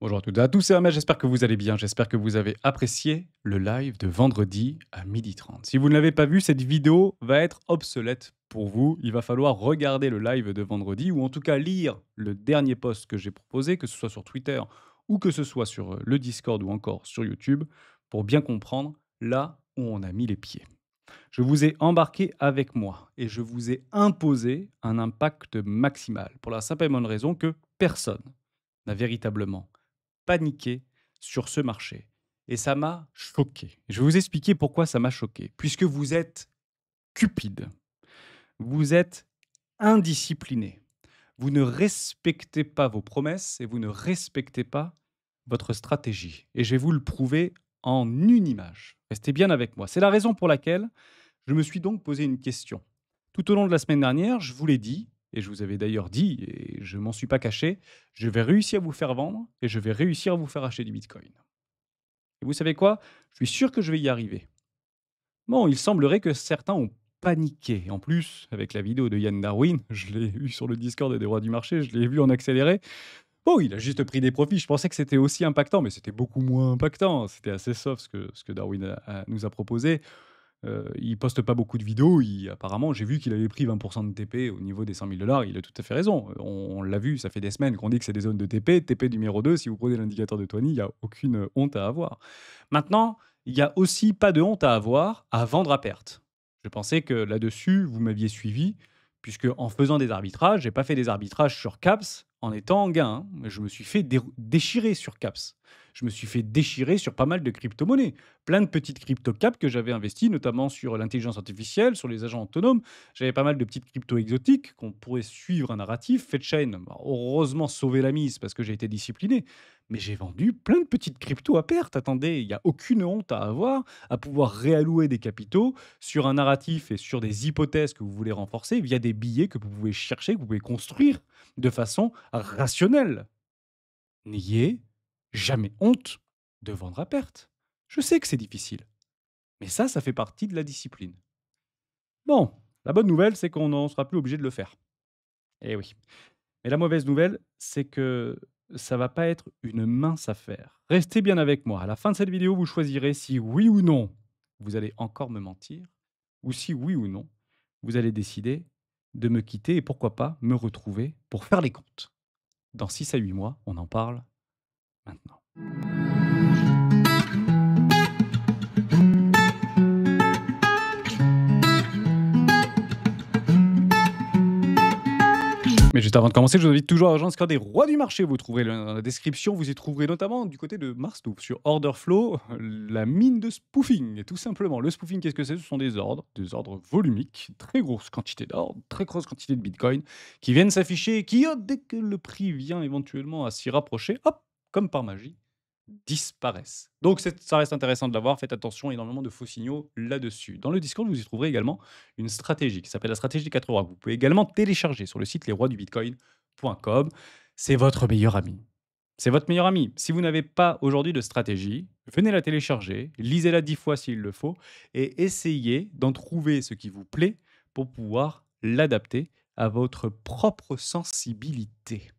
Bonjour à toutes et à tous, c'est Ahmed, j'espère que vous allez bien, j'espère que vous avez apprécié le live de vendredi à 12h30. Si vous ne l'avez pas vu, cette vidéo va être obsolète pour vous. Il va falloir regarder le live de vendredi ou en tout cas lire le dernier post que j'ai proposé, que ce soit sur Twitter ou que ce soit sur le Discord ou encore sur YouTube, pour bien comprendre là où on a mis les pieds. Je vous ai embarqué avec moi et je vous ai imposé un impact maximal pour la simple et bonne raison que personne n'a véritablement paniqué sur ce marché et ça m'a choqué. Je vais vous expliquer pourquoi ça m'a choqué. Puisque vous êtes cupide, vous êtes indiscipliné, vous ne respectez pas vos promesses et vous ne respectez pas votre stratégie. Et je vais vous le prouver en une image. Restez bien avec moi. C'est la raison pour laquelle je me suis donc posé une question. Tout au long de la semaine dernière, je vous l'ai dit, et je vous avais d'ailleurs dit, et je m'en suis pas caché, je vais réussir à vous faire vendre et je vais réussir à vous faire acheter du Bitcoin. Et vous savez quoi? Je suis sûr que je vais y arriver. Bon, il semblerait que certains ont paniqué. En plus, avec la vidéo de Yann Darwin, je l'ai eu sur le Discord des rois du marché, je l'ai vu en accéléré. Bon, il a juste pris des profits. Je pensais que c'était aussi impactant, mais c'était beaucoup moins impactant. C'était assez soft ce que Darwin nous a proposé. Il poste pas beaucoup de vidéos. Apparemment, j'ai vu qu'il avait pris 20% de TP au niveau des 100 000 dollars. Il a tout à fait raison. On l'a vu, ça fait des semaines qu'on dit que c'est des zones de TP. TP numéro 2, si vous prenez l'indicateur de Tony, il n'y a aucune honte à avoir. Maintenant, il n'y a aussi pas de honte à avoir à vendre à perte. Je pensais que là-dessus, vous m'aviez suivi, puisque en faisant des arbitrages, j'ai pas fait des arbitrages sur CAPS en étant en gain, hein. Je me suis fait déchirer sur CAPS. Je me suis fait déchirer sur pas mal de crypto-monnaies, plein de petites crypto-caps que j'avais investies, notamment sur l'intelligence artificielle, sur les agents autonomes. J'avais pas mal de petites cryptos exotiques qu'on pourrait suivre un narratif. Fedchain m'a heureusement sauvé la mise parce que j'ai été discipliné. Mais j'ai vendu plein de petites cryptos à perte. Attendez, il n'y a aucune honte à avoir à pouvoir réallouer des capitaux sur un narratif et sur des hypothèses que vous voulez renforcer via des billets que vous pouvez chercher, que vous pouvez construire de façon rationnelle. N'ayez jamais honte de vendre à perte. Je sais que c'est difficile, mais ça fait partie de la discipline. Bon, la bonne nouvelle, c'est qu'on n'en sera plus obligé de le faire. Eh oui. Mais la mauvaise nouvelle, c'est que ça va pas être une mince affaire. Restez bien avec moi. À la fin de cette vidéo, vous choisirez si oui ou non vous allez encore me mentir, ou si oui ou non vous allez décider de me quitter et pourquoi pas me retrouver pour faire les comptes. Dans 6 à 8 mois, on en parle maintenant. Mais juste avant de commencer, je vous invite toujours à rejoindre le Discord des rois du marché. Vous trouverez le lien dans la description. Vous y trouverez notamment du côté de Marstouf sur Orderflow, la mine de spoofing. Et tout simplement, le spoofing, qu'est-ce que c'est? Ce sont des ordres volumiques, très grosse quantité d'ordres, très grosse quantité de Bitcoin qui viennent s'afficher et qui, hop, dès que le prix vient éventuellement à s'y rapprocher, hop, comme par magie, disparaissent. Donc ça reste intéressant de l'avoir, faites attention, énormément de faux signaux là-dessus. Dans le Discord, vous y trouverez également une stratégie qui s'appelle la stratégie des 4 rois. Vous pouvez également télécharger sur le site lesroisdubitcoin.com. C'est votre meilleur ami. C'est votre meilleur ami. Si vous n'avez pas aujourd'hui de stratégie, venez la télécharger, lisez-la 10 fois s'il le faut, et essayez d'en trouver ce qui vous plaît pour pouvoir l'adapter à votre propre sensibilité.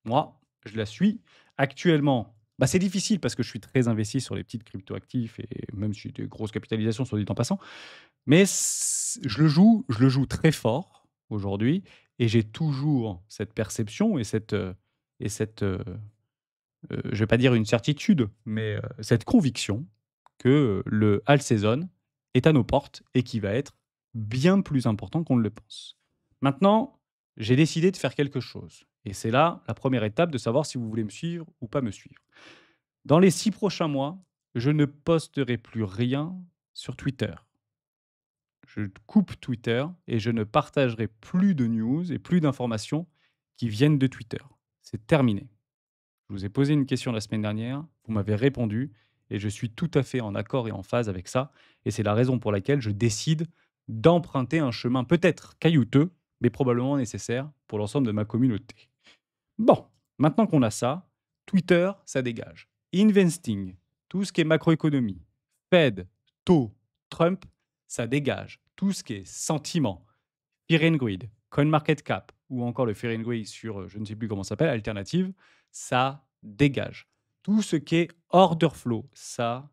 Moi, je la suis. Actuellement, bah, c'est difficile parce que je suis très investi sur les petites cryptoactifs et même si j'ai des grosses capitalisations, soit dit en passant. Mais je le joue très fort aujourd'hui et j'ai toujours cette perception et je vais pas dire une certitude, mais cette conviction que le all season est à nos portes et qui va être bien plus important qu'on ne le pense. Maintenant, j'ai décidé de faire quelque chose et c'est là la première étape de savoir si vous voulez me suivre ou pas me suivre. Dans les 6 prochains mois, je ne posterai plus rien sur Twitter. Je coupe Twitter et je ne partagerai plus de news et plus d'informations qui viennent de Twitter. C'est terminé. Je vous ai posé une question la semaine dernière, vous m'avez répondu et je suis tout à fait en accord et en phase avec ça. Et c'est la raison pour laquelle je décide d'emprunter un chemin peut-être caillouteux, mais probablement nécessaire pour l'ensemble de ma communauté. Bon, maintenant qu'on a ça, Twitter, ça dégage. Investing, tout ce qui est macroéconomie, Fed, taux, Trump, ça dégage. Tout ce qui est sentiment, Fear and Greed, CoinMarketCap ou encore le Fear and Greed sur je ne sais plus comment ça s'appelle, Alternative, ça dégage. Tout ce qui est order flow, ça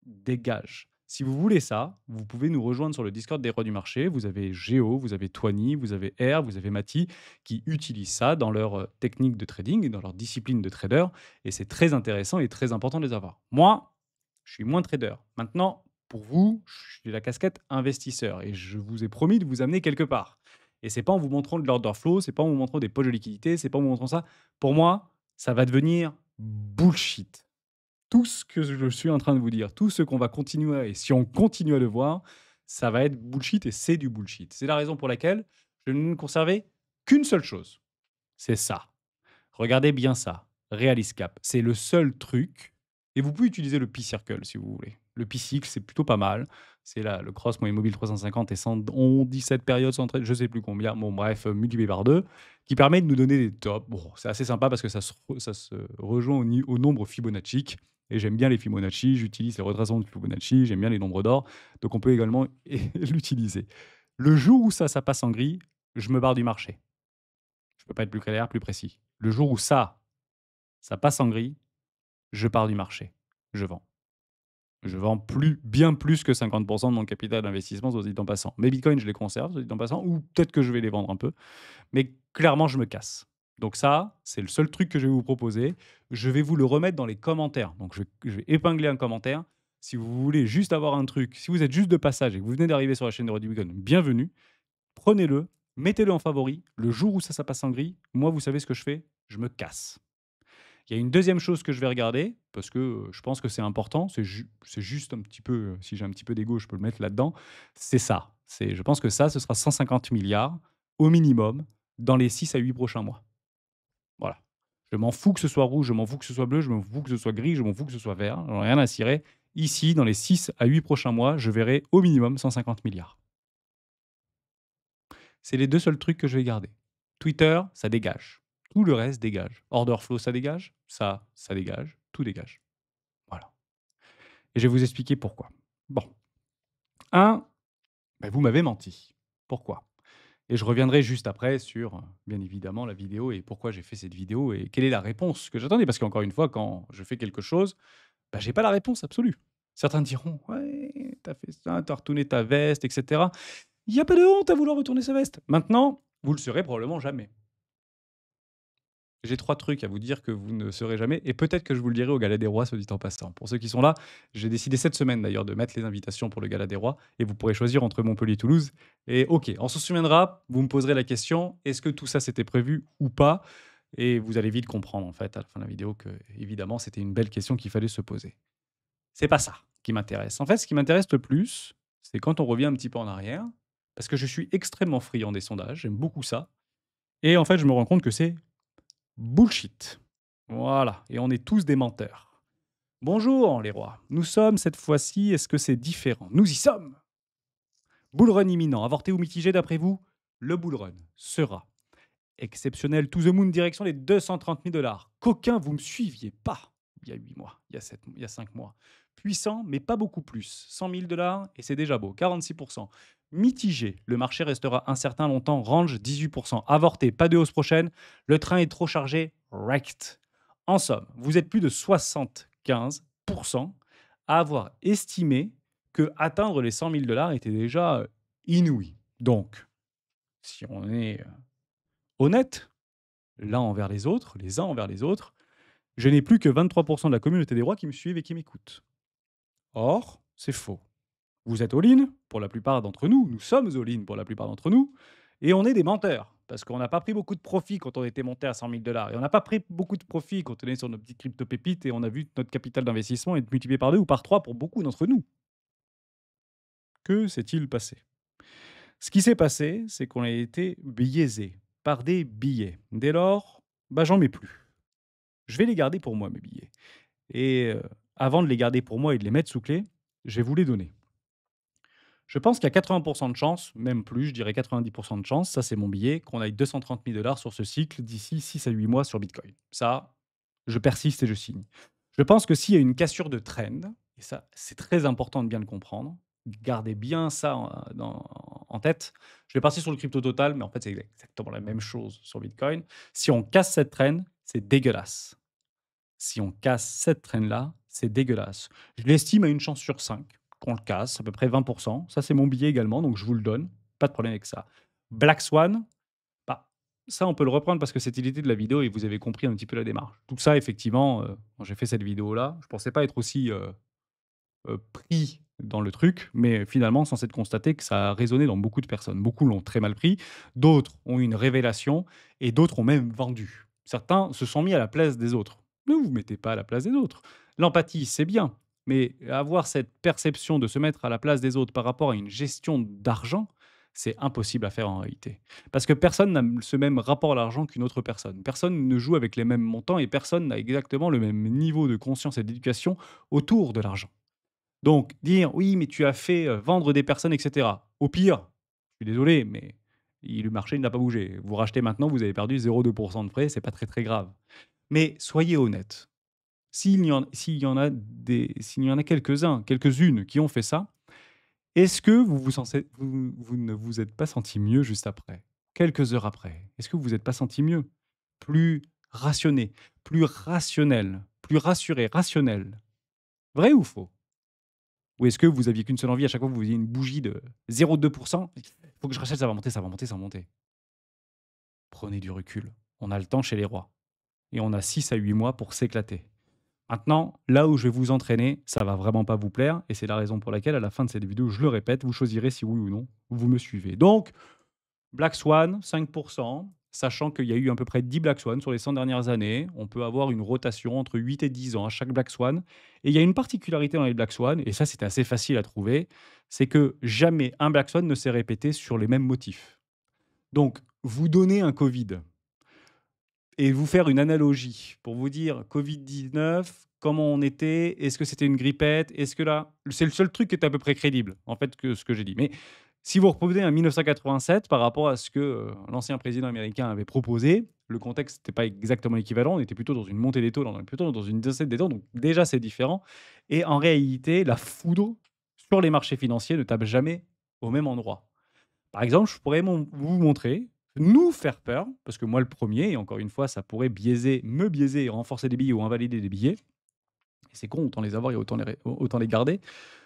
dégage. Si vous voulez ça, vous pouvez nous rejoindre sur le Discord des rois du marché. Vous avez Géo, vous avez Toiny, vous avez R, vous avez Mati qui utilisent ça dans leur technique de trading, dans leur discipline de trader. Et c'est très intéressant et très important de les avoir. Moi, je suis moins trader. Maintenant, pour vous, je suis la casquette investisseur et je vous ai promis de vous amener quelque part. Et c'est pas en vous montrant de l'order flow, c'est pas en vous montrant des poches de liquidité, c'est pas en vous montrant ça. Pour moi, ça va devenir bullshit. Tout ce que je suis en train de vous dire, tout ce qu'on va continuer et si on continue à le voir, ça va être bullshit et c'est du bullshit. C'est la raison pour laquelle je ne conservais qu'une seule chose, c'est ça. Regardez bien ça, Realist Cap. C'est le seul truc et vous pouvez utiliser le P-Circle si vous voulez. Le P-Cycle, c'est plutôt pas mal. C'est là, le cross moyen mobile 350 et 117 périodes, 113, je sais plus combien. Bon, bref, multiplié par 2, qui permet de nous donner des tops. Bon, c'est assez sympa parce que ça se rejoint au nombre Fibonacci. Et j'aime bien les Fibonacci, j'utilise les retracements de Fibonacci, j'aime bien les nombres d'or. Donc on peut également l'utiliser. Le jour où ça passe en gris, je me barre du marché. Je peux pas être plus clair, plus précis. Le jour où ça passe en gris, je pars du marché. Je vends. Je vends bien plus que 50% de mon capital d'investissement, soit dit en passant. Mes bitcoins, je les conserve, soit dit en passant, ou peut-être que je vais les vendre un peu. Mais clairement, je me casse. Donc ça, c'est le seul truc que je vais vous proposer. Je vais vous le remettre dans les commentaires. Donc je vais épingler un commentaire. Si vous voulez juste avoir un truc, si vous êtes juste de passage et que vous venez d'arriver sur la chaîne de Roddy Bitcoin, bienvenue. Prenez-le, mettez-le en favori. Le jour où ça passe en gris, moi, vous savez ce que je fais? Je me casse. Il y a une deuxième chose que je vais regarder, parce que je pense que c'est important, c'est juste un petit peu, si j'ai un petit peu d'ego, je peux le mettre là-dedans, c'est ça. Je pense que ça, ce sera 150 milliards au minimum dans les 6 à 8 prochains mois. Voilà. Je m'en fous que ce soit rouge, je m'en fous que ce soit bleu, je m'en fous que ce soit gris, je m'en fous que ce soit vert, j'en ai rien à cirer. Ici, dans les 6 à 8 prochains mois, je verrai au minimum 150 milliards. C'est les deux seuls trucs que je vais garder. Twitter, ça dégage. Tout le reste dégage. Order flow, ça dégage. Ça dégage. Tout dégage. Voilà. Et je vais vous expliquer pourquoi. Bon. Vous m'avez menti. Pourquoi? Et je reviendrai juste après sur, bien évidemment, la vidéo et pourquoi j'ai fait cette vidéo et quelle est la réponse que j'attendais. Parce qu'encore une fois, quand je fais quelque chose, j'ai pas la réponse absolue. Certains diront, ouais, t'as fait ça, t'as retourné ta veste, etc. Il n'y a pas de honte à vouloir retourner sa veste. Maintenant, vous le serez probablement jamais. J'ai 3 trucs à vous dire que vous ne saurez jamais et peut-être que je vous le dirai au Gala des Rois, soit dit en passant. Pour ceux qui sont là, j'ai décidé cette semaine d'ailleurs de mettre les invitations pour le Gala des Rois et vous pourrez choisir entre Montpellier et Toulouse. Et OK, on se souviendra, vous me poserez la question, est-ce que tout ça c'était prévu ou pas? Et vous allez vite comprendre en fait à la fin de la vidéo que évidemment c'était une belle question qu'il fallait se poser. C'est pas ça qui m'intéresse. En fait, ce qui m'intéresse le plus, c'est quand on revient un petit peu en arrière, parce que je suis extrêmement friand des sondages, j'aime beaucoup ça. Et en fait, je me rends compte que c'est bullshit. Voilà, et on est tous des menteurs. Bonjour les rois, nous sommes cette fois-ci, est-ce que c'est différent? Nous y sommes. Bull run imminent, avorté ou mitigé d'après vous? Le bull run sera exceptionnel, to the moon, direction les 230 000 dollars. Qu'aucun vous me suiviez pas il y a 8 mois, il y a 5 mois. Puissant, mais pas beaucoup plus. 100 000 dollars et c'est déjà beau, 46%. Mitigé, le marché restera incertain longtemps, range 18%. Avorté, pas de hausse prochaine, le train est trop chargé, wrecked. En somme, vous êtes plus de 75% à avoir estimé que atteindre les 100 000 dollars était déjà inouï. Donc, si on est honnête, l'un envers les autres, les uns envers les autres, je n'ai plus que 23% de la communauté des rois qui me suivent et qui m'écoutent. Or, c'est faux. Vous êtes all-in, pour la plupart d'entre nous, nous sommes all-in pour la plupart d'entre nous, et on est des menteurs, parce qu'on n'a pas pris beaucoup de profit quand on était monté à 100 000 dollars, et on n'a pas pris beaucoup de profit quand on est sur nos petites crypto-pépites, et on a vu notre capital d'investissement être multiplié par 2 ou par 3 pour beaucoup d'entre nous. Que s'est-il passé? Ce qui s'est passé, c'est qu'on a été biaisé par des billets. Dès lors, j'en mets plus. Je vais les garder pour moi, mes billets. Et avant de les garder pour moi et de les mettre sous clé, je vais vous les donner. Je pense qu'il y a 80% de chances, même plus, je dirais 90% de chances, ça c'est mon billet, qu'on aille 230 000 dollars sur ce cycle d'ici 6 à 8 mois sur Bitcoin. Ça, je persiste et je signe. Je pense que s'il y a une cassure de trend, et ça c'est très important de bien le comprendre, gardez bien ça en tête. Je vais passer sur le crypto total, mais en fait c'est exactement la même chose sur Bitcoin. Si on casse cette trend, c'est dégueulasse. Si on casse cette traîne-là, c'est dégueulasse. Je l'estime à une chance sur 5 qu'on le casse, à peu près 20. Ça, c'est mon billet également, donc je vous le donne. Pas de problème avec ça. Black Swan, bah, ça, on peut le reprendre parce que c'est l'idée de la vidéo et vous avez compris un petit peu la démarche. Tout ça, effectivement, quand j'ai fait cette vidéo-là, je pensais pas être aussi pris dans le truc, mais finalement, sans être constaté que ça a résonné dans beaucoup de personnes. Beaucoup l'ont très mal pris, d'autres ont eu une révélation et d'autres ont même vendu. Certains se sont mis à la place des autres. Ne vous mettez pas à la place des autres. L'empathie, c'est bien, mais avoir cette perception de se mettre à la place des autres par rapport à une gestion d'argent, c'est impossible à faire en réalité. Parce que personne n'a ce même rapport à l'argent qu'une autre personne. Personne ne joue avec les mêmes montants et personne n'a exactement le même niveau de conscience et d'éducation autour de l'argent. Donc dire: «Oui, mais tu as fait, vendre des personnes et cetera». Au pire, je suis désolé, mais le marché n'a pas bougé. Vous rachetez maintenant, vous avez perdu 0,2 de frais, c'est pas très, très grave. Mais soyez honnête. S'il y en a quelques-uns, quelques-unes qui ont fait ça, est-ce que vous ne vous êtes pas senti mieux juste après? Quelques heures après? Est-ce que vous vous êtes pas senti mieux? Plus rationné, plus rationnel, plus rassuré, rationnel? Vrai ou faux? Ou est-ce que vous aviez qu'une seule envie à chaque fois que vous voyez une bougie de 0,2? «Il faut que je rachète, ça va monter, ça va monter, ça va monter». Prenez du recul. On a le temps chez les rois et on a 6 à 8 mois pour s'éclater. Maintenant, là où je vais vous entraîner, ça va vraiment pas vous plaire et c'est la raison pour laquelle à la fin de cette vidéo, je le répète, vous choisirez si oui ou non vous me suivez. Donc Black Swan, 5, sachant qu'il y a eu à peu près 10 Black Swan sur les 100 dernières années. On peut avoir une rotation entre 8 et 10 ans à chaque Black Swan. Et il y a une particularité dans les Black Swan, et ça c'est assez facile à trouver, c'est que jamais un Black Swan ne s'est répété sur les mêmes motifs. Donc, vous donnez un Covid et vous faire une analogie pour vous dire Covid-19, comment on était, est-ce que c'était une grippette, est-ce que là, c'est le seul truc qui est à peu près crédible, en fait, que ce que j'ai dit. Mais si vous revenez à 1987 par rapport à ce que l'ancien président américain avait proposé, le contexte n'était pas exactement équivalent, on était plutôt dans une montée des taux, on était plutôt dans une descente des taux, donc déjà c'est différent. Et en réalité, la foudre sur les marchés financiers ne tape jamais au même endroit. Par exemple, je pourrais vous montrer, nous faire peur, parce que moi le premier, et encore une fois, ça pourrait me biaiser et renforcer des billets ou invalider des billets. Et c'est con, autant les avoir et autant les garder.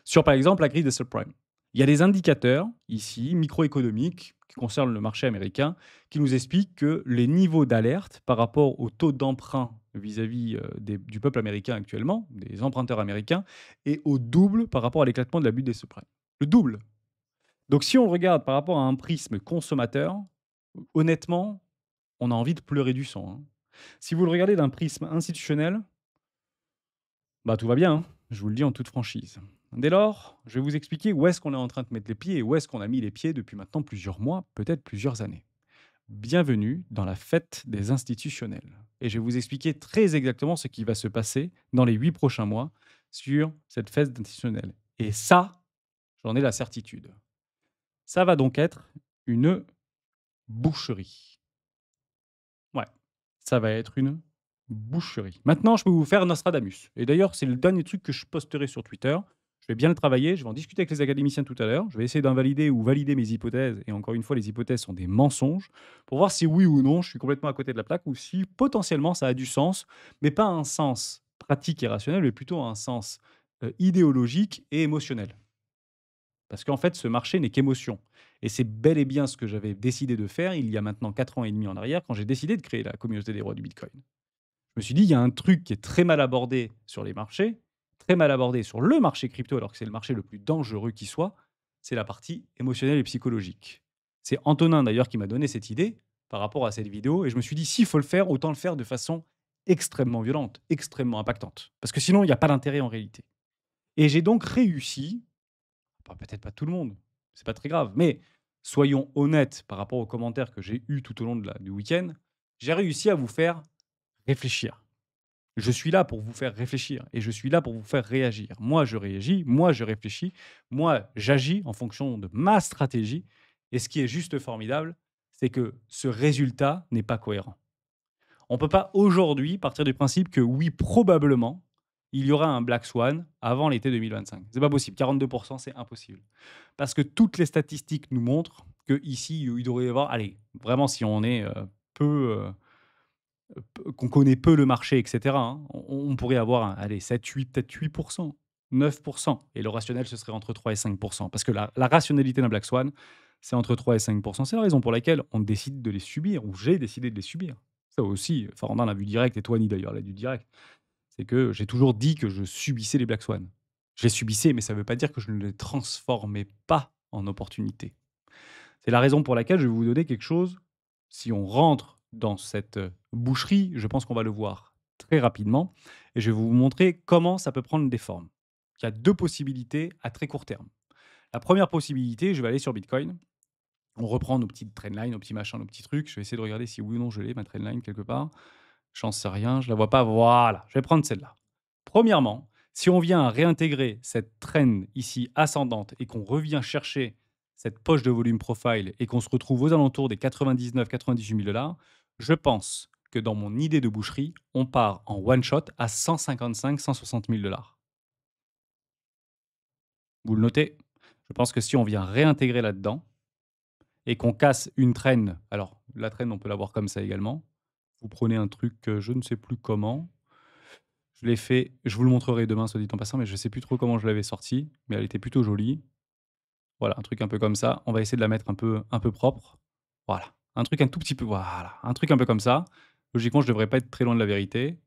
Sur par exemple la crise des subprimes. Il y a des indicateurs ici, microéconomiques, qui concernent le marché américain, qui nous expliquent que les niveaux d'alerte par rapport au taux d'emprunt vis-à-vis du peuple américain actuellement, des emprunteurs américains, est au double par rapport à l'éclatement de la bulle des subprimes. Le double. Donc si on regarde par rapport à un prisme consommateur, honnêtement, on a envie de pleurer du sang, hein. Si vous le regardez d'un prisme institutionnel, bah, tout va bien, hein, je vous le dis en toute franchise. Dès lors, je vais vous expliquer où est-ce qu'on est en train de mettre les pieds et où est-ce qu'on a mis les pieds depuis maintenant plusieurs mois, peut-être plusieurs années. Bienvenue dans la fête des institutionnels. Et je vais vous expliquer très exactement ce qui va se passer dans les 8 prochains mois sur cette fête institutionnelle. Et ça, j'en ai la certitude. Ça va donc être une boucherie. Ouais, ça va être une boucherie. Maintenant, je peux vous faire Nostradamus. Et d'ailleurs, c'est le dernier truc que je posterai sur Twitter. Je vais bien le travailler, je vais en discuter avec les académiciens tout à l'heure. Je vais essayer d'invalider ou valider mes hypothèses. Et encore une fois, les hypothèses sont des mensonges pour voir si oui ou non je suis complètement à côté de la plaque ou si potentiellement ça a du sens, mais pas un sens pratique et rationnel, mais plutôt un sens idéologique et émotionnel. Parce qu'en fait, ce marché n'est qu'émotion. Et c'est bel et bien ce que j'avais décidé de faire il y a maintenant 4 ans et demi en arrière, quand j'ai décidé de créer la communauté des rois du Bitcoin. Je me suis dit, il y a un truc qui est très mal abordé sur les marchés, très mal abordé sur le marché crypto, alors que c'est le marché le plus dangereux qui soit, c'est la partie émotionnelle et psychologique. C'est Antonin d'ailleurs qui m'a donné cette idée par rapport à cette vidéo, et je me suis dit, s'il faut le faire, autant le faire de façon extrêmement violente, extrêmement impactante. Parce que sinon, il n'y a pas d'intérêt en réalité. Et j'ai donc réussi, bah, peut-être pas tout le monde, c'est pas très grave, mais soyons honnêtes par rapport aux commentaires que j'ai eus tout au long du week-end, j'ai réussi à vous faire réfléchir. Je suis là pour vous faire réfléchir et je suis là pour vous faire réagir. Moi, je réagis, moi, je réfléchis, moi, j'agis en fonction de ma stratégie. Et ce qui est juste formidable, c'est que ce résultat n'est pas cohérent. On ne peut pas aujourd'hui partir du principe que oui, probablement, il y aura un Black Swan avant l'été 2025. C'est pas possible. 42%, c'est impossible. Parce que toutes les statistiques nous montrent qu'ici, il devrait y avoir, allez, vraiment, si on est peu qu'on connaît peu le marché, et cetera, hein, on pourrait avoir un allez 7-8, peut-être 8%, 9%, et le rationnel, ce serait entre 3 et 5%. Parce que la rationalité d'un black swan, c'est entre 3 et 5%. C'est la raison pour laquelle on décide de les subir, ou j'ai décidé de les subir. Ça aussi, enfin, on en a vu direct, et Toiny d'ailleurs l'a vu direct. C'est que j'ai toujours dit que je subissais les black swans. Je les subissais, mais ça ne veut pas dire que je ne les transformais pas en opportunités. C'est la raison pour laquelle je vais vous donner quelque chose. Si on rentre dans cette boucherie, je pense qu'on va le voir très rapidement, et je vais vous montrer comment ça peut prendre des formes. Il y a 2 possibilités à très court terme. La première possibilité, je vais aller sur Bitcoin. On reprend nos petites trendlines, nos petits machins, nos petits trucs. Je vais essayer de regarder si oui ou non je l'ai, ma trendline, quelque part. J'en sais rien, je la vois pas. Voilà, je vais prendre celle-là. Premièrement, si on vient à réintégrer cette trend ici ascendante et qu'on revient chercher cette poche de volume profile et qu'on se retrouve aux alentours des 99-98 000 $, je pense que dans mon idée de boucherie, on part en one shot à 155-160 000 $. Vous le notez? Je pense que si on vient réintégrer là-dedans et qu'on casse une trend, alors la trend, on peut l'avoir comme ça également. Vous prenez un truc, je ne sais plus comment. Je l'ai fait, je vous le montrerai demain, soit dit en passant, mais je sais plus trop comment je l'avais sorti, mais elle était plutôt jolie. Voilà, un truc un peu comme ça. On va essayer de la mettre un peu propre. Voilà, un truc un tout petit peu, voilà, un truc un peu comme ça. Logiquement, je devrais pas être très loin de la vérité.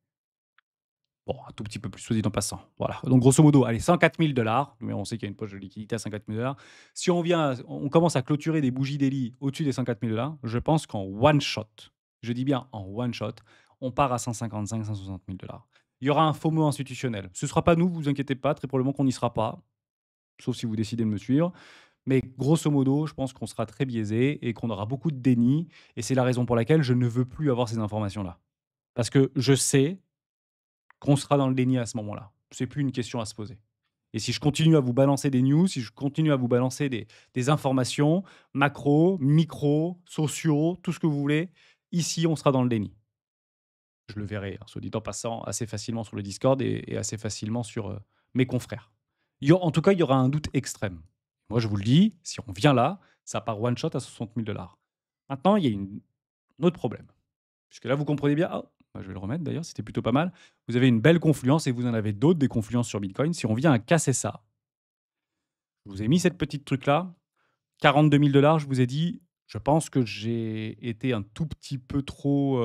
Bon, un tout petit peu plus, soit dit en passant. Voilà. Donc, grosso modo, allez, 104 000 $. Mais on sait qu'il y a une poche de liquidité à 104 000 $. Si on vient, on commence à clôturer des bougies daily au-dessus des 104 000 $, je pense qu'en one shot, je dis bien en one shot, on part à 155 160 000 $. Il y aura un FOMO institutionnel. Ce ne sera pas nous, vous inquiétez pas, très probablement qu'on n'y sera pas, sauf si vous décidez de me suivre. Mais grosso modo, je pense qu'on sera très biaisé et qu'on aura beaucoup de déni. Et c'est la raison pour laquelle je ne veux plus avoir ces informations-là. Parce que je sais qu'on sera dans le déni à ce moment-là. C'est plus une question à se poser. Et si je continue à vous balancer des news, si je continue à vous balancer des informations, macro, micro, sociaux, tout ce que vous voulez, ici, on sera dans le déni. Je le verrai, hein, soit dit en passant, assez facilement sur le Discord et assez facilement sur mes confrères. En tout cas, il y aura un doute extrême. Moi, je vous le dis, si on vient là, ça part one shot à 60 000 $. Maintenant, il y a un autre problème. Puisque là, vous comprenez bien. Ah, bah, je vais le remettre d'ailleurs, c'était plutôt pas mal. Vous avez une belle confluence et vous en avez d'autres, des confluences sur Bitcoin. Si on vient à casser ça, je vous ai mis cette petite truc-là, 42 000 $, je vous ai dit, je pense que j'ai été un tout petit peu trop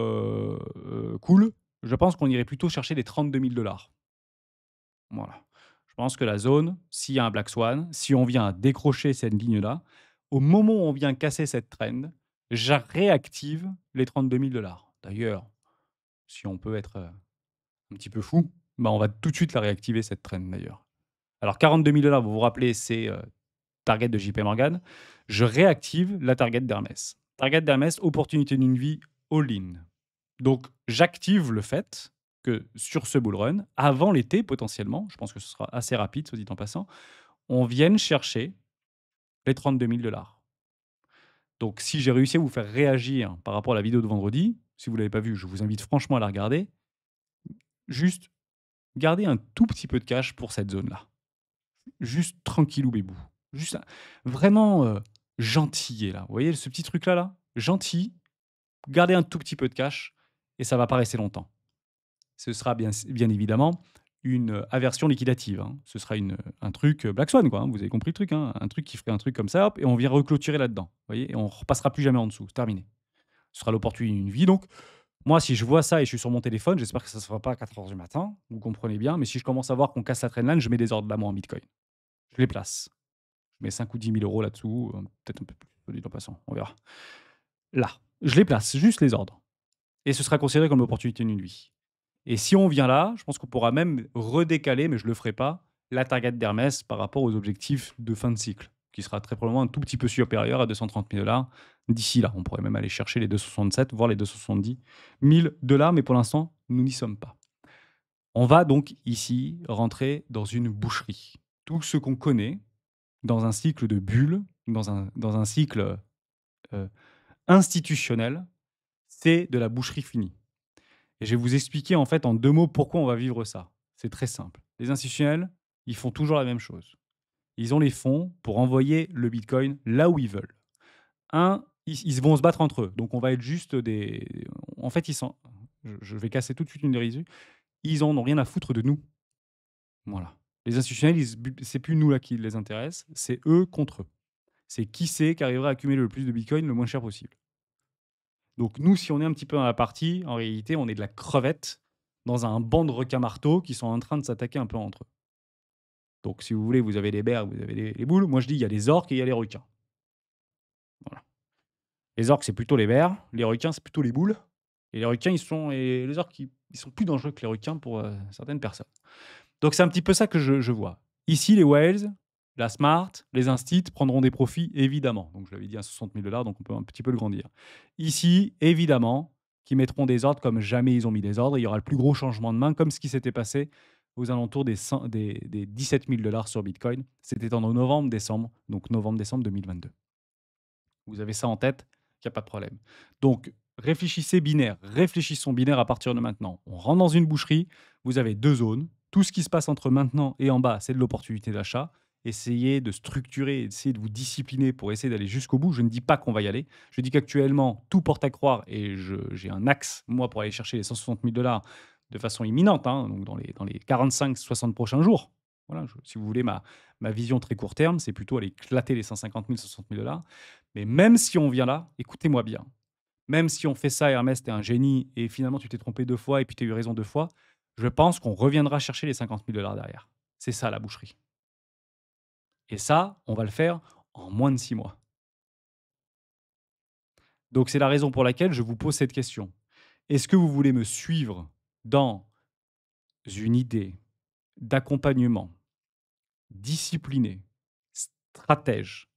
cool. Je pense qu'on irait plutôt chercher les 32 000 $. Voilà. Je pense que la zone, s'il y a un Black Swan, si on vient à décrocher cette ligne-là, au moment où on vient casser cette trend, je réactive les 32 000 $. D'ailleurs, si on peut être un petit peu fou, bah, on va tout de suite la réactiver cette trend d'ailleurs. Alors 42 000 $, vous vous rappelez, c'est target de JP Morgan. Je réactive la target d'Hermès. Target d'Hermès, opportunité d'une vie all-in. Donc j'active le fait que sur ce bull run, avant l'été potentiellement, je pense que ce sera assez rapide, soit dit en passant, on vienne chercher les 32 000 $. Donc si j'ai réussi à vous faire réagir par rapport à la vidéo de vendredi, si vous ne l'avez pas vue, je vous invite franchement à la regarder. Juste gardez un tout petit peu de cash pour cette zone-là. Juste tranquillou bébou. Juste vraiment gentil là. Vous voyez ce petit truc-là là? Gentil, gardez un tout petit peu de cash et ça va pas rester longtemps. Ce sera bien évidemment une aversion liquidative, hein. Ce sera un truc Black Swan, quoi, hein. Vous avez compris le truc, hein. Un truc qui ferait un truc comme ça, hop, et on vient reclôturer là-dedans. Vous voyez? Et on repassera plus jamais en dessous. C'est terminé. Ce sera l'opportunité d'une vie. Donc, moi, si je vois ça et je suis sur mon téléphone, j'espère que ça ne se fera pas à 4 heures du matin. Vous comprenez bien. Mais si je commence à voir qu'on casse la trendline, je mets des ordres là, moi, en Bitcoin. Je les place. Je mets 5 ou 10 000 euros là-dessous, peut-être un peu plus, soit dit en passant, on verra. Là, je les place, juste les ordres. Et ce sera considéré comme l'opportunité d'une vie. Et si on vient là, je pense qu'on pourra même redécaler, mais je ne le ferai pas, la target d'Hermès par rapport aux objectifs de fin de cycle, qui sera très probablement un tout petit peu supérieur à 230 000 $. D'ici là, on pourrait même aller chercher les 267, voire les 270 000 $, mais pour l'instant, nous n'y sommes pas. On va donc ici rentrer dans une boucherie. Tout ce qu'on connaît dans un cycle de bulles, dans un cycle institutionnel, c'est de la boucherie finie. Et je vais vous expliquer en fait en 2 mots pourquoi on va vivre ça. C'est très simple. Les institutionnels, ils font toujours la même chose. Ils ont les fonds pour envoyer le Bitcoin là où ils veulent. Ils vont se battre entre eux. Donc on va être juste des. En fait, je vais casser tout de suite une dérision. Ils en ont rien à foutre de nous. Voilà. Les institutionnels, c'est plus nous là qui les intéresse, c'est eux contre eux. C'est qui c'est qui arrivera à accumuler le plus de bitcoin le moins cher possible. Donc nous, si on est un petit peu dans la partie, en réalité, on est de la crevette dans un banc de requins-marteaux qui sont en train de s'attaquer un peu entre eux. Donc si vous voulez, vous avez les bears, vous avez les boules. Moi, je dis, il y a les orques et il y a les requins. Voilà. Les orques, c'est plutôt les bears. Les requins, c'est plutôt les boules. Et les requins, et les orques, ils sont plus dangereux que les requins pour certaines personnes. Donc c'est un petit peu ça que je vois. Ici, les whales, la smart, les instits prendront des profits, évidemment. Donc je l'avais dit à 60 000 $, donc on peut un petit peu le grandir. Ici, évidemment, qui mettront des ordres comme jamais ils ont mis des ordres. Il y aura le plus gros changement de main, comme ce qui s'était passé aux alentours des 17 000 $ sur Bitcoin. C'était en novembre-décembre, donc novembre-décembre 2022. Vous avez ça en tête, il n'y a pas de problème. Donc, réfléchissons binaire à partir de maintenant. On rentre dans une boucherie, vous avez deux zones. Tout ce qui se passe entre maintenant et en bas, c'est de l'opportunité d'achat. Essayez de structurer, essayez de vous discipliner pour essayer d'aller jusqu'au bout. Je ne dis pas qu'on va y aller. Je dis qu'actuellement, tout porte à croire et j'ai un axe, moi, pour aller chercher les 160 000 $ de façon imminente, hein, donc dans les 45-60 prochains jours. Voilà, si vous voulez ma vision très court terme, c'est plutôt aller éclater les 150 000, 60 000 $. Mais même si on vient là, écoutez-moi bien, même si on fait ça, Hermès, tu es un génie et finalement tu t'es trompé 2 fois et puis tu as eu raison 2 fois, je pense qu'on reviendra chercher les 50 000 $ derrière. C'est ça la boucherie. Et ça, on va le faire en moins de 6 mois. Donc c'est la raison pour laquelle je vous pose cette question. Est-ce que vous voulez me suivre dans une idée d'accompagnement discipliné, stratège,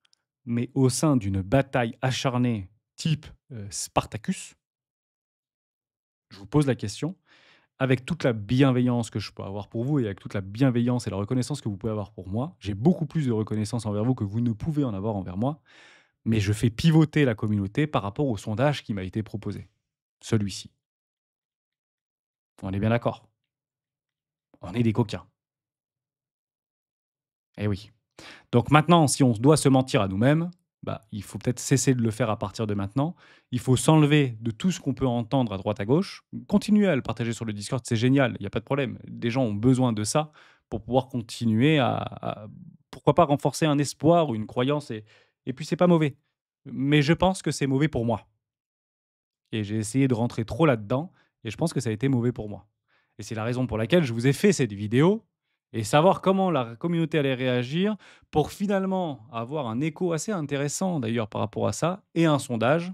mais au sein d'une bataille acharnée type Spartacus? Je vous pose la question, avec toute la bienveillance que je peux avoir pour vous et avec toute la bienveillance et la reconnaissance que vous pouvez avoir pour moi. J'ai beaucoup plus de reconnaissance envers vous que vous ne pouvez en avoir envers moi, mais je fais pivoter la communauté par rapport au sondage qui m'a été proposé. Celui-ci. On est bien d'accord? On est des coquins. Eh oui. Donc maintenant, si on doit se mentir à nous-mêmes, bah, il faut peut-être cesser de le faire à partir de maintenant. Il faut s'enlever de tout ce qu'on peut entendre à droite à gauche. Continuez à le partager sur le Discord, c'est génial, il n'y a pas de problème. Des gens ont besoin de ça pour pouvoir continuer pourquoi pas renforcer un espoir ou une croyance. Et puis c'est pas mauvais. Mais je pense que c'est mauvais pour moi. Et j'ai essayé de rentrer trop là-dedans, et je pense que ça a été mauvais pour moi. Et c'est la raison pour laquelle je vous ai fait cette vidéo, et savoir comment la communauté allait réagir, pour finalement avoir un écho assez intéressant d'ailleurs par rapport à ça, et un sondage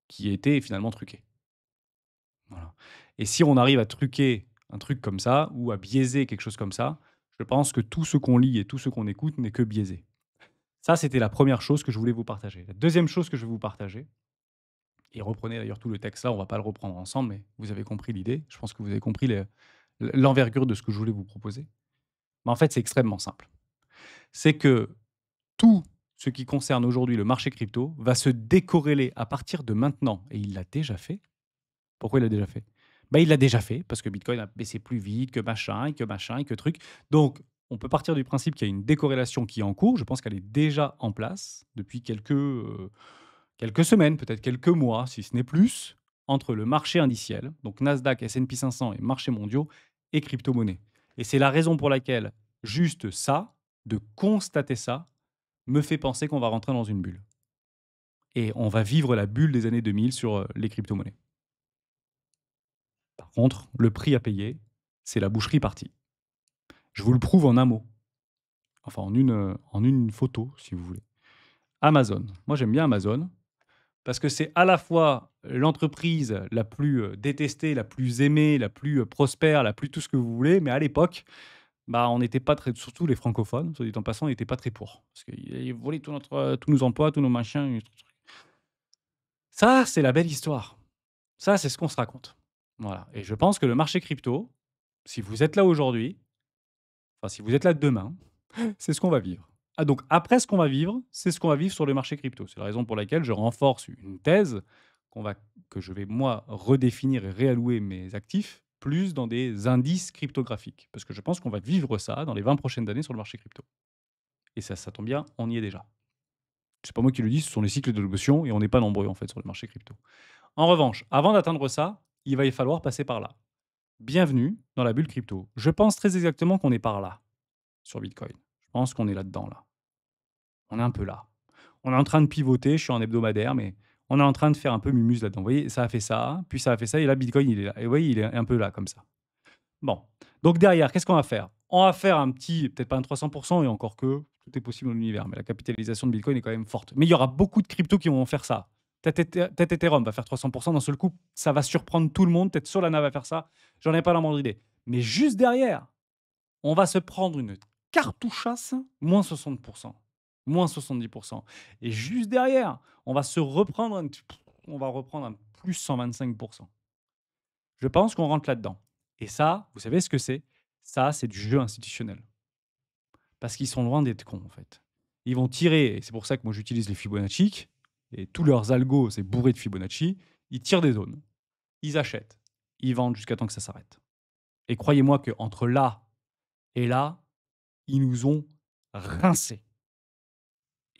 qui était finalement truqué. Voilà. Et si on arrive à truquer un truc comme ça, ou à biaiser quelque chose comme ça, je pense que tout ce qu'on lit et tout ce qu'on écoute n'est que biaisé. Ça, c'était la première chose que je voulais vous partager. La deuxième chose que je vais vous partager, et reprenez d'ailleurs tout le texte là, on va pas le reprendre ensemble, mais vous avez compris l'idée. Je pense que vous avez compris l'envergure de ce que je voulais vous proposer. Mais en fait, c'est extrêmement simple. C'est que tout ce qui concerne aujourd'hui le marché crypto va se décorréler à partir de maintenant. Et il l'a déjà fait. Pourquoi il l'a déjà fait? Bah, il l'a déjà fait parce que Bitcoin a baissé plus vite que machin, et que machin, et que truc. Donc, on peut partir du principe qu'il y a une décorrélation qui est en cours. Je pense qu'elle est déjà en place depuis quelques semaines, peut-être quelques mois, si ce n'est plus, entre le marché indiciel, donc Nasdaq, S&P 500 et marchés mondiaux, et crypto-monnaie. Et c'est la raison pour laquelle juste ça, de constater ça, me fait penser qu'on va rentrer dans une bulle. Et on va vivre la bulle des années 2000 sur les crypto-monnaies. Par contre, le prix à payer, c'est la boucherie partie. Je vous le prouve en un mot, enfin en une photo, si vous voulez. Amazon. Moi, j'aime bien Amazon. Parce que c'est à la fois l'entreprise la plus, détestée, la plus aimée, la plus, prospère, la plus tout ce que vous voulez, mais à l'époque, bah, on n'était pas très, surtout les francophones, soit dit en passant, on n'était pas très pour. Parce qu'ils volaient tous nos emplois, tous nos machins, ça, c'est la belle histoire. Ça, c'est ce qu'on se raconte. Voilà, et je pense que le marché crypto, si vous êtes là aujourd'hui, enfin, si vous êtes là demain, c'est ce qu'on va vivre. Ah, donc après ce qu'on va vivre, c'est ce qu'on va vivre sur le marché crypto. C'est la raison pour laquelle je renforce une thèse qu'on va que je vais moi redéfinir et réallouer mes actifs plus dans des indices cryptographiques. Parce que je pense qu'on va vivre ça dans les 20 prochaines années sur le marché crypto. Et ça tombe bien, on y est déjà. C'est pas moi qui le dis, ce sont les cycles de l'émotion et on n'est pas nombreux en fait sur le marché crypto. En revanche, avant d'atteindre ça, il va y falloir passer par là. Bienvenue dans la bulle crypto. Je pense très exactement qu'on est par là, sur Bitcoin. Je pense qu'on est là-dedans, là. On est un peu là. On est en train de pivoter, je suis en hebdomadaire, mais on est en train de faire un peu mumuse là-dedans. Vous voyez, ça a fait ça, puis ça a fait ça, et là, Bitcoin, il est là. Et vous voyez, il est un peu là, comme ça. Bon. Donc derrière, qu'est-ce qu'on va faire? On va faire un petit, peut-être pas un 300%, et encore que, tout est possible dans l'univers, mais la capitalisation de Bitcoin est quand même forte. Mais il y aura beaucoup de cryptos qui vont faire ça. Peut-être Ethereum va faire 300% d'un seul coup, ça va surprendre tout le monde. Peut-être Solana va faire ça, j'en ai pas la moindre idée. Mais juste derrière, on va se prendre une cartouchasse, moins 60%, moins 70%. Et juste derrière, on va se reprendre on va reprendre un plus 125%. Je pense qu'on rentre là-dedans. Et ça, vous savez ce que c'est? Ça, c'est du jeu institutionnel. Parce qu'ils sont loin d'être cons, en fait. Ils vont tirer, et c'est pour ça que moi j'utilise les Fibonacci, et tous leurs algos, c'est bourré de Fibonacci. Ils tirent des zones, ils achètent, ils vendent jusqu'à temps que ça s'arrête. Et croyez-moi qu'entre là et là, ils nous ont rincés.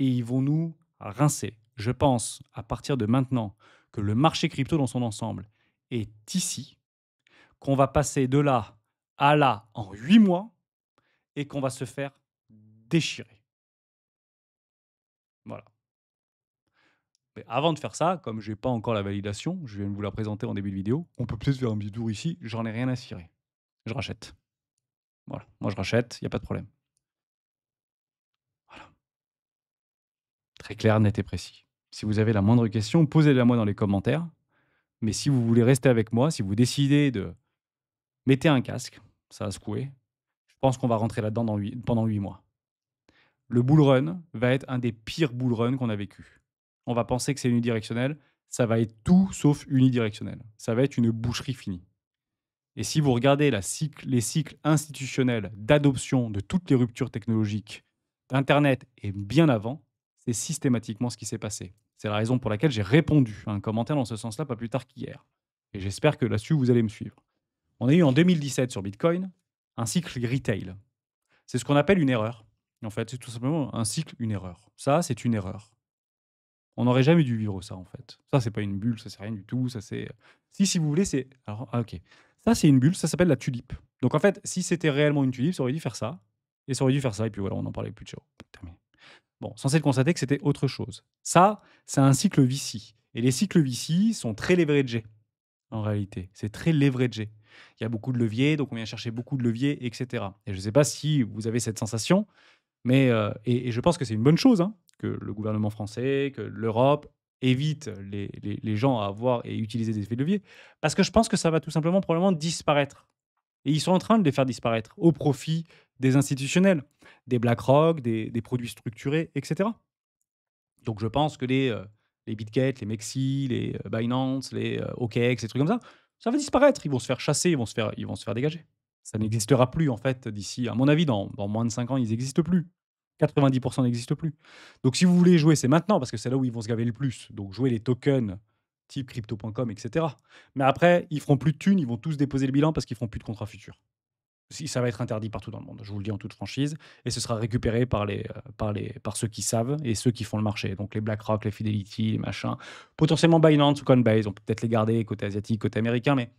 Et ils vont nous rincer. Je pense, à partir de maintenant, que le marché crypto dans son ensemble est ici, qu'on va passer de là à là en 8 mois et qu'on va se faire déchirer. Voilà. Mais avant de faire ça, comme j'ai pas encore la validation, je viens de vous la présenter en début de vidéo, on peut peut-être faire un petit tour ici, j'en ai rien à cirer. Je rachète. Voilà, moi je rachète, il y a pas de problème. Voilà, très clair, net et précis. Si vous avez la moindre question, posez-la moi dans les commentaires. Mais si vous voulez rester avec moi, si vous décidez de mettez un casque, ça va secouer. Je pense qu'on va rentrer là-dedans pendant 8 mois. Le bull run va être un des pires bull runs qu'on a vécu. On va penser que c'est unidirectionnel, ça va être tout sauf unidirectionnel. Ça va être une boucherie finie. Et si vous regardez les cycles institutionnels d'adoption de toutes les ruptures technologiques d'Internet et bien avant, c'est systématiquement ce qui s'est passé. C'est la raison pour laquelle j'ai répondu à un commentaire dans ce sens-là pas plus tard qu'hier. Et j'espère que là-dessus, vous allez me suivre. On a eu en 2017 sur Bitcoin un cycle retail. C'est ce qu'on appelle une erreur. En fait, c'est tout simplement un cycle, une erreur. Ça, c'est une erreur. On n'aurait jamais dû vivre ça, en fait. Ça, c'est pas une bulle, ça, c'est rien du tout. Ça, c'est. Si vous voulez, c'est. Alors, ok. Ça, c'est une bulle, ça s'appelle la tulipe. Donc, en fait, si c'était réellement une tulipe, ça aurait dû faire ça. Et ça aurait dû faire ça. Et puis voilà, on n'en parlait plus de ciao. Terminé. Bon, censé constater que c'était autre chose. Ça, c'est un cycle VC. Et les cycles VC sont très leveragés, en réalité. C'est très leveragé. Il y a beaucoup de leviers, donc on vient chercher beaucoup de leviers, etc. Et je ne sais pas si vous avez cette sensation, mais et je pense que c'est une bonne chose, hein, que le gouvernement français, que l'Europe évite les gens à avoir et utiliser des effets de levier, parce que je pense que ça va tout simplement probablement disparaître. Et ils sont en train de les faire disparaître au profit des institutionnels, des BlackRock, des produits structurés, etc. Donc je pense que les Bitget, les Mexi, les Binance, les OKX, ces trucs comme ça va disparaître. Ils vont se faire chasser, ils vont se faire dégager. Ça n'existera plus en fait d'ici, à mon avis, dans moins de 5 ans, ils n'existent plus. 90% n'existent plus. Donc si vous voulez jouer, c'est maintenant parce que c'est là où ils vont se gaver le plus. Donc jouer les tokens type crypto.com, etc. Mais après, ils feront plus de thunes, ils vont tous déposer le bilan parce qu'ils feront plus de contrats futurs. Si ça va être interdit partout dans le monde, je vous le dis en toute franchise, et ce sera récupéré par ceux qui savent et ceux qui font le marché. Donc les BlackRock, les Fidelity, les machins, potentiellement Binance ou Coinbase, on peut peut-être les garder côté asiatique, côté américain, mais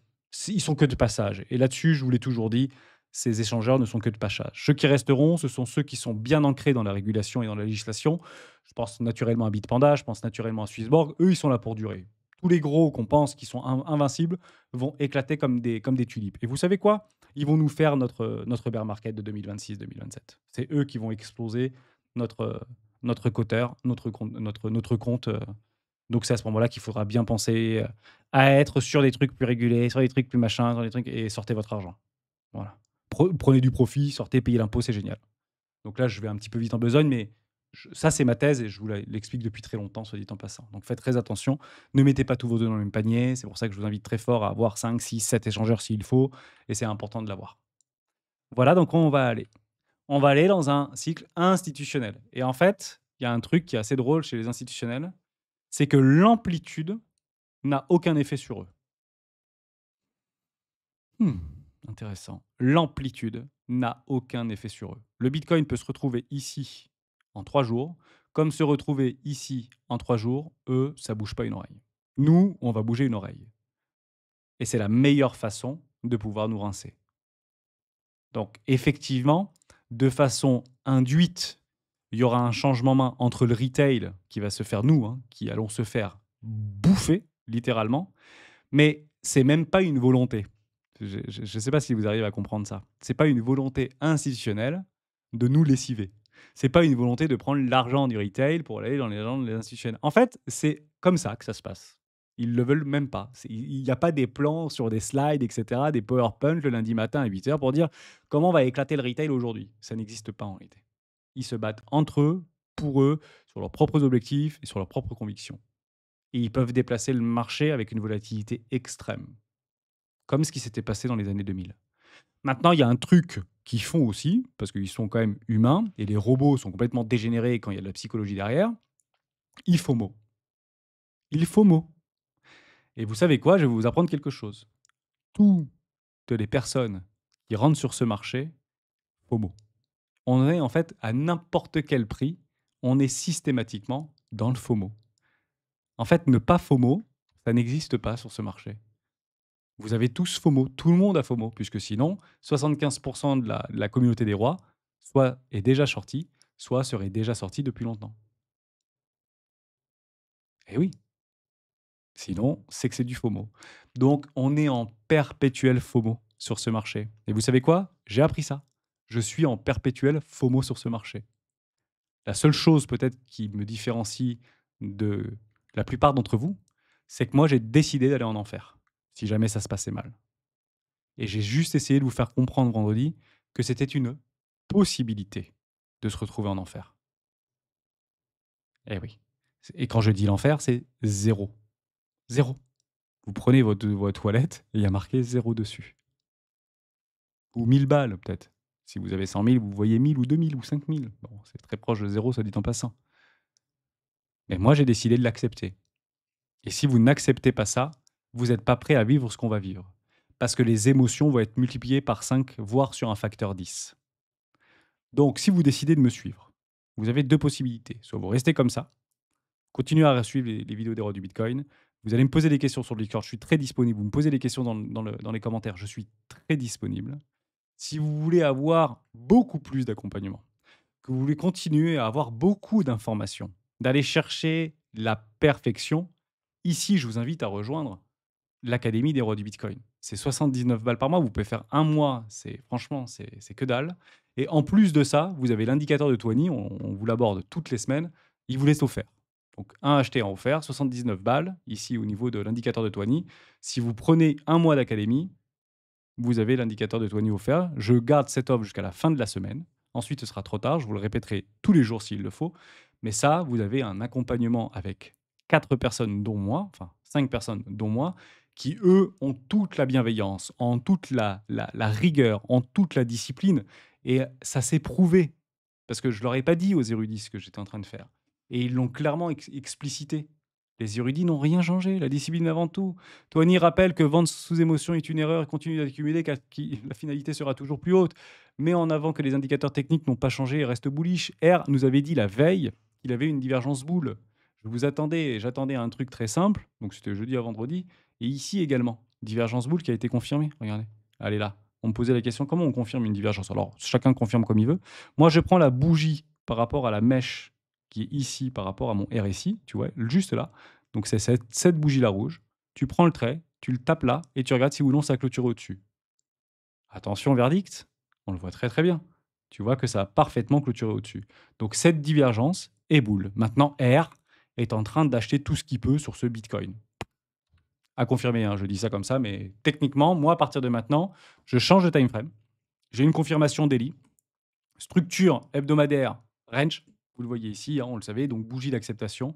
ils sont que de passage. Et là-dessus, je vous l'ai toujours dit, ces échangeurs ne sont que de passage. Ceux qui resteront, ce sont ceux qui sont bien ancrés dans la régulation et dans la législation. Je pense naturellement à Bitpanda, je pense naturellement à Swissborg. Eux, ils sont là pour durer. Tous les gros qu'on pense qui sont invincibles vont éclater comme des tulipes. Et vous savez quoi? Ils vont nous faire notre bear market de 2026-2027. C'est eux qui vont exploser notre coteur, notre compte. Donc c'est à ce moment-là qu'il faudra bien penser à être sur des trucs plus régulés, sur des trucs plus machins, sur des trucs, et sortez votre argent. Voilà. Prenez du profit, sortez, payez l'impôt, c'est génial. Donc là, je vais un petit peu vite en besogne, mais ça, c'est ma thèse et je vous l'explique depuis très longtemps, soit dit en passant. Donc faites très attention. Ne mettez pas tous vos œufs dans le même panier. C'est pour ça que je vous invite très fort à avoir 5, 6, 7 échangeurs s'il faut. Et c'est important de l'avoir. Voilà, donc on va aller. On va aller dans un cycle institutionnel. Et en fait, il y a un truc qui est assez drôle chez les institutionnels, c'est que l'amplitude n'a aucun effet sur eux. Hmm, intéressant. L'amplitude n'a aucun effet sur eux. Le Bitcoin peut se retrouver ici en 3 jours, comme se retrouver ici en 3 jours. Eux, ça bouge pas une oreille. Nous, on va bouger une oreille. et c'est la meilleure façon de pouvoir nous rincer. Donc effectivement, de façon induite, il y aura un changement main entre le retail qui va se faire nous, hein, qui allons se faire bouffer littéralement, mais c'est même pas une volonté. Je ne sais pas si vous arrivez à comprendre ça. C'est pas une volonté institutionnelle de nous lessiver. C'est pas une volonté de prendre l'argent du retail pour aller dans les gens des institutionnels. En fait, c'est comme ça que ça se passe. Ils le veulent même pas. Il n'y a pas des plans sur des slides, etc., des PowerPoint le lundi matin à 8 heures pour dire comment on va éclater le retail aujourd'hui. Ça n'existe pas en réalité. Ils se battent entre eux, pour eux, sur leurs propres objectifs et sur leurs propres convictions. Et ils peuvent déplacer le marché avec une volatilité extrême, comme ce qui s'était passé dans les années 2000. Maintenant, il y a un truc qu'ils font aussi, parce qu'ils sont quand même humains, et les robots sont complètement dégénérés quand il y a de la psychologie derrière. Il faut mot. Il faut mot. Et vous savez quoi? Je vais vous apprendre quelque chose. Toutes les personnes qui rentrent sur ce marché, FOMO. On est en fait à n'importe quel prix, on est systématiquement dans le FOMO. En fait, ne pas FOMO, ça n'existe pas sur ce marché. Vous avez tous FOMO, tout le monde a FOMO, puisque sinon, 75% de la communauté des rois, soit est déjà sortie, soit serait déjà sortie depuis longtemps. Et oui, sinon, c'est que c'est du FOMO. Donc, on est en perpétuel FOMO sur ce marché. Et vous savez quoi? J'ai appris ça. Je suis en perpétuel FOMO sur ce marché. La seule chose peut-être qui me différencie de la plupart d'entre vous, c'est que moi, j'ai décidé d'aller en enfer, si jamais ça se passait mal. Et j'ai juste essayé de vous faire comprendre vendredi que c'était une possibilité de se retrouver en enfer. Eh oui. Et quand je dis l'enfer, c'est zéro. Zéro. Vous prenez votre toilette et il y a marqué zéro dessus. Ou 1000 balles peut-être. Si vous avez 100 000, vous voyez 1000 ou 2000 ou 5000. Bon, c'est très proche de zéro, ça dit en passant. Mais moi, j'ai décidé de l'accepter. Et si vous n'acceptez pas ça, vous n'êtes pas prêt à vivre ce qu'on va vivre. Parce que les émotions vont être multipliées par 5, voire sur un facteur 10. Donc, si vous décidez de me suivre, vous avez deux possibilités. Soit vous restez comme ça, continuez à suivre les vidéos des rois du Bitcoin. Vous allez me poser des questions sur le Discord, je suis très disponible. Vous me posez des questions dans les commentaires, je suis très disponible. Si vous voulez avoir beaucoup plus d'accompagnement, que vous voulez continuer à avoir beaucoup d'informations, d'aller chercher la perfection, ici, je vous invite à rejoindre l'Académie des rois du Bitcoin. C'est 79 balles par mois. Vous pouvez faire un mois. Franchement, c'est que dalle. Et en plus de ça, vous avez l'indicateur de Tony. On vous l'aborde toutes les semaines. Il vous laisse offert. Donc, un acheté en offert, 79 balles, ici au niveau de l'indicateur de Tony. Si vous prenez un mois d'académie, vous avez l'indicateur de Tony offert. Je garde cette offre jusqu'à la fin de la semaine. Ensuite, ce sera trop tard. Je vous le répéterai tous les jours s'il le faut. Mais ça, vous avez un accompagnement avec 4 personnes, dont moi, enfin 5 personnes, dont moi, qui, eux, ont toute la bienveillance, ont toute la rigueur, ont toute la discipline. Et ça s'est prouvé. Parce que je ne leur ai pas dit aux érudits ce que j'étais en train de faire. Et ils l'ont clairement explicité. Les érudits n'ont rien changé, la discipline avant tout. Tony rappelle que vendre sous émotion est une erreur et continue d'accumuler car la finalité sera toujours plus haute. Mais en avant que les indicateurs techniques n'ont pas changé et restent bullish. R nous avait dit la veille qu'il avait une divergence boule. Je vous attendais, j'attendais un truc très simple, donc c'était jeudi à vendredi, et ici également, divergence boule qui a été confirmée. Regardez, elle est là. On me posait la question comment on confirme une divergence. Alors chacun confirme comme il veut. Moi je prends la bougie par rapport à la mèche qui est ici par rapport à mon RSI, tu vois, juste là. Donc c'est cette bougie-là rouge. Tu prends le trait, tu le tapes là et tu regardes si ou non ça clôture au-dessus. Attention, verdict, on le voit très très bien. Tu vois que ça a parfaitement clôturé au-dessus. Donc cette divergence est boule. Maintenant, R est en train d'acheter tout ce qu'il peut sur ce Bitcoin. À confirmer, hein, je dis ça comme ça, mais techniquement, moi, à partir de maintenant, je change de time frame. J'ai une confirmation daily. Structure hebdomadaire, range, vous le voyez ici, hein, on le savait, donc bougie d'acceptation.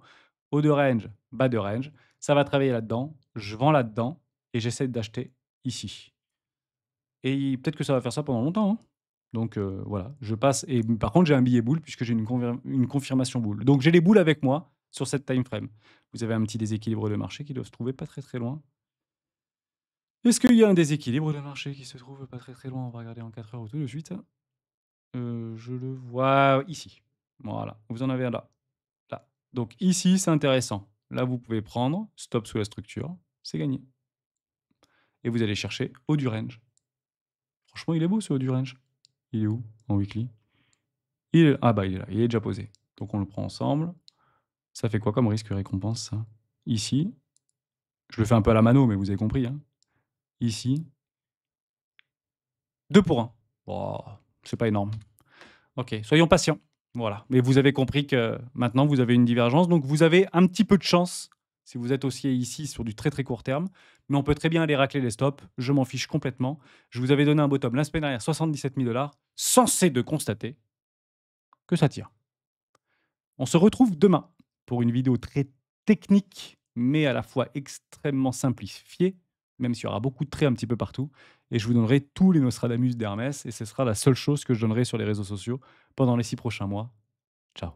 Haut de range, bas de range. Ça va travailler là-dedans. Je vends là-dedans et j'essaie d'acheter ici. Et peut-être que ça va faire ça pendant longtemps, hein. Donc voilà, je passe. Et par contre, j'ai un billet boule puisque j'ai une confirmation boule. Donc j'ai les boules avec moi sur cette time frame. Vous avez un petit déséquilibre de marché qui doit se trouver pas très très loin. Est-ce qu'il y a un déséquilibre de marché qui se trouve pas très très loin? On va regarder en 4 heures tout de suite. Je le vois ici. Voilà, vous en avez un là. Là. Donc ici, c'est intéressant. Là, vous pouvez prendre, stop sous la structure, c'est gagné. et vous allez chercher haut du range. Franchement, il est beau ce haut du range. Il est où en weekly? Ah bah il est là, il est déjà posé. Donc on le prend ensemble. Ça fait quoi comme risque récompense ça? Ici, je le fais un peu à la mano, mais vous avez compris, hein. Ici, 2 pour 1. Bon, c'est pas énorme. OK, soyons patients. Voilà, mais vous avez compris que maintenant vous avez une divergence, donc vous avez un petit peu de chance si vous êtes haussier ici sur du très, très court terme, mais on peut très bien aller racler les stops, je m'en fiche complètement. Je vous avais donné un bottom la semaine dernière, 77 000 $, censé de constater que ça tire. On se retrouve demain pour une vidéo très technique, mais à la fois extrêmement simplifiée, même s'il y aura beaucoup de traits un petit peu partout. Et je vous donnerai tous les Nostradamus d'Hermès, et ce sera la seule chose que je donnerai sur les réseaux sociaux pendant les 6 prochains mois. Ciao.